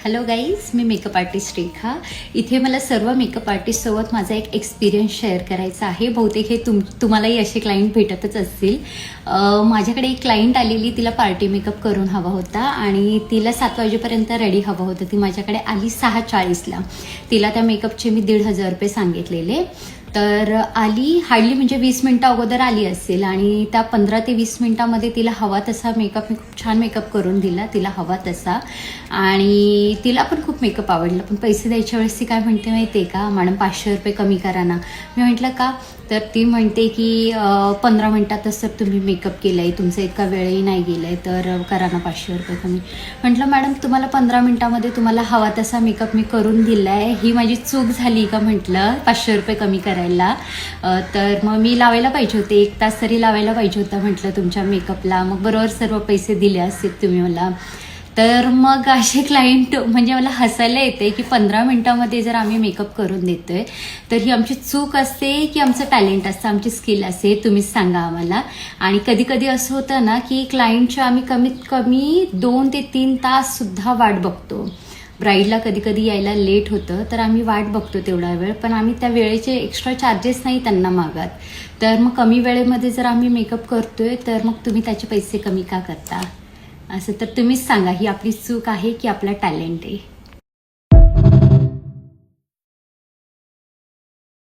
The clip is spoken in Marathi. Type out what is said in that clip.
हॅलो गाईज, मी मेकअप आर्टिस्ट रेखा. इथे मला सर्व मेकअप आर्टिस्टसोबत माझा एक एक्सपिरियन्स शेअर करायचा आहे. बहुतेक हे तुम्हालाही असे क्लायंट भेटतच असतील. माझ्याकडे एक क्लायंट आलेली, तिला पार्टी मेकअप करून हवा होता आणि तिला 7 वाजेपर्यंत रेडी हवं होतं. ती माझ्याकडे आली 6:40ला. तिला त्या मेकअपचे मी 1,500 रुपये सांगितलेले. तर आली हार्डली म्हणजे 20 मिनटं अगोदर आली असेल आणि त्या 15 ते 20 मिनटामध्ये तिला हवा तसा मेकअप, मी खूप छान मेकअप करून दिला तिला हवा तसा. आणि तिला पण खूप मेकअप आवडला. पण पैसे द्यायच्या वेळेस ती काय म्हणते माहिती आहे का, मॅडम 500 रुपये कमी करा ना. मी म्हटलं का, तर ती म्हणते की 15 मिनटातच तर तुम्ही मेकअप केला आहे, तुमचा इतका वेळही नाही गेला आहे, तर करा ना 500 रुपये कमी. म्हटलं मॅडम, तुम्हाला 15 मिनटामध्ये तुम्हाला हवा तसा मेकअप मी करून दिला आहे, ही माझी चूक झाली का म्हटलं 500 रुपये कमी करायला. तर मग मी लावायला पाहिजे होते, 1 तास तरी लावायला पाहिजे होता म्हटलं तुमच्या मेकअपला, मग बरोबर सर्व पैसे दिले असतील तुम्ही मला. तर मग असे क्लायंट म्हणजे मला हसायला येते की 15 मिनटामध्ये जर आम्ही मेकअप करून देतोय तर ही आमची चूक असते की आमचं टॅलेंट असतं, आमची स्किल असते, तुम्हीच सांगा आम्हाला. आणि कधी कधी असं होतं ना की क्लायंटच्या आम्ही कमीत कमी 2 ते 3 तास सुद्धा वाट बघतो. ब्राईडला कधी कधी यायला लेट होतं तर आम्ही वाट बघतो तेवढा वेळ, पण आम्ही त्या वेळेचे एक्स्ट्रा चार्जेस नाही त्यांना मागत. तर मग कमी वेळेमध्ये जर आम्ही मेकअप करतोय तर मग तुम्ही त्याचे पैसे कमी का करता? असं तर तुम्हीच सांगा, ही आपली चूक आहे की आपला टॅलेंट आहे?